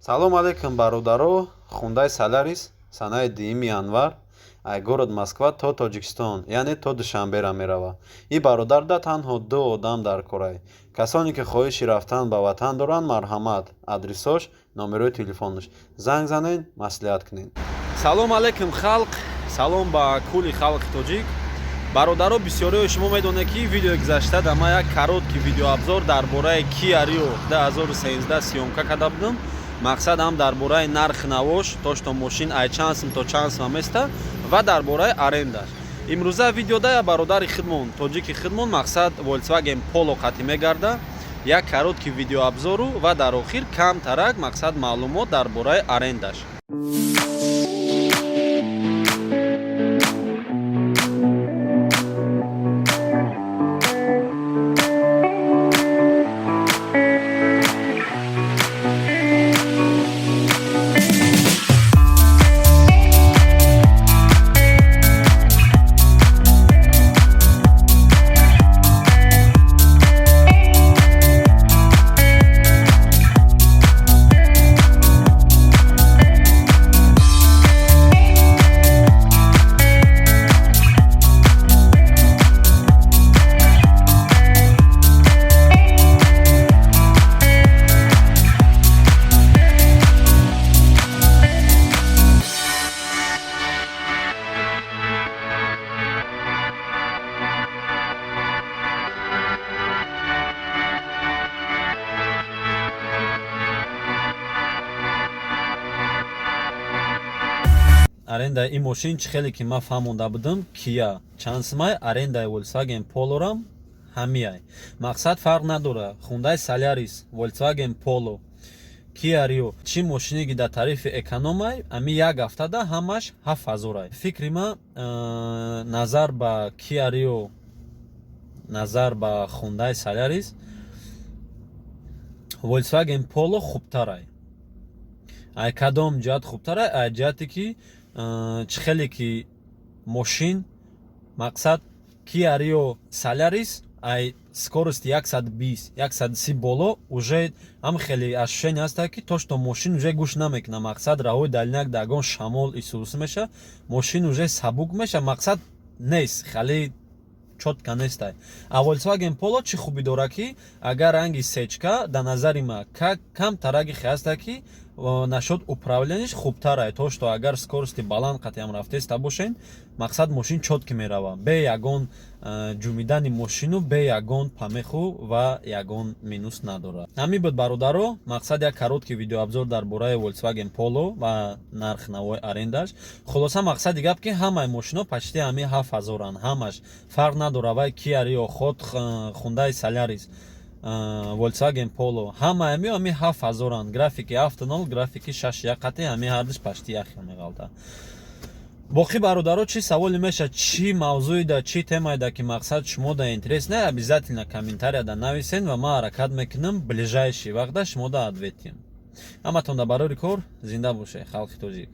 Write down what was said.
Салом алейкум бародаро, хундаи Солярис, санаи 2 январ, ай город Москва то Тоҷикистон, яъне то Душанбера мерава. И бародарда танҳо 2 одам дар корай. Касоне ки хоҳиши рафтан ба ватан доранд, марҳамат, адресош, номерои телефонош. Занг занед, маслиҳат кунед. Салом алейкум халқ, салом ба кулли халқи тоҷик. Бародаро, бисёриҳои шумо медонед ки видеои гузашта дар ман як короткий видеообзор дар бораи Kia Rio 2013 сиёмка карда будам. Мақсад ҳам дар бораи нархи навош, то што мошин ай чанд сум то чанд сум места ва дар бораи арендаш. Имрӯза видеода я бародари хидмон, тоҷики хидмон, мақсад Volkswagen Polo қатъӣ мегарда. Як короткий видеообзору ва дар охир камтарак мақсад маълумот дар бораи арендаш. Арендаи ин мошин чӣ хеле ки ман фаҳмонда будам, Kia чанд сумай, арендаи Volkswagen Polo-рам ҳамияй. Мақсад фарқ надора. Hyundai Solaris, Volkswagen Polo, Kia Rio, чӣ мошине ки дар тарифи экономай, ами як ҳафтада ҳамаш 7000. Фикри ман назар ба Kia Rio, назар ба Hyundai Solaris, Volkswagen Polo хубтарай. Ай кадом ҷиҳат хубтарай? Ай ҷиҳате ки чӣ хеле ки мошин, мақсад Kia Rio Solaris ай скорости 120-130 боло уже ҳам хеле ошушение ҳаста ки то што мошин уже гӯш намекунад. Мақсад раҳои далинак дагон шамол исурус меша, мошин уже сабук меша, мақсад нест, хеле чотка нестай. А Volkswagen Polo чӣ хубӣ дорад ки агар ранги сечка дар назари ман камтараги хаста ки нашод управлениш хубтарай, то што агар скорости баланд қатъиам рафтеста бошен, мақсад мошин чотки мерава, бе ягон ҷумидани мошину, бе ягон памеху ва ягон минус надорад. Ҳамин буд бародаро, мақсад як короткий видеообзор дар бораи Volkswagen Polo ва нархи навои арендаш. Хулоса мақсади гап ки ҳамаи мошино почти ҳами 7000-ан, ҳамаш фарқ надора. Вай Kia Rio, ход Hyundai Solaris, Volkswagen Polo, ҳама ами 7000-ан. Графики 7.0, графики 6.1 қатъи ҳами ҳардиш почти як хел меғалта. Боқӣ бародаро, чӣ саволе меша, чӣ мавзӯида, чӣ темаида ки мақсад шумода интересна, обязательно комментарияда нависен ва ман ҳаракат мекунам ближайши вақта шумода ответим. Ҳаматон дар барори кор зинда бошед, халқи тоҷик.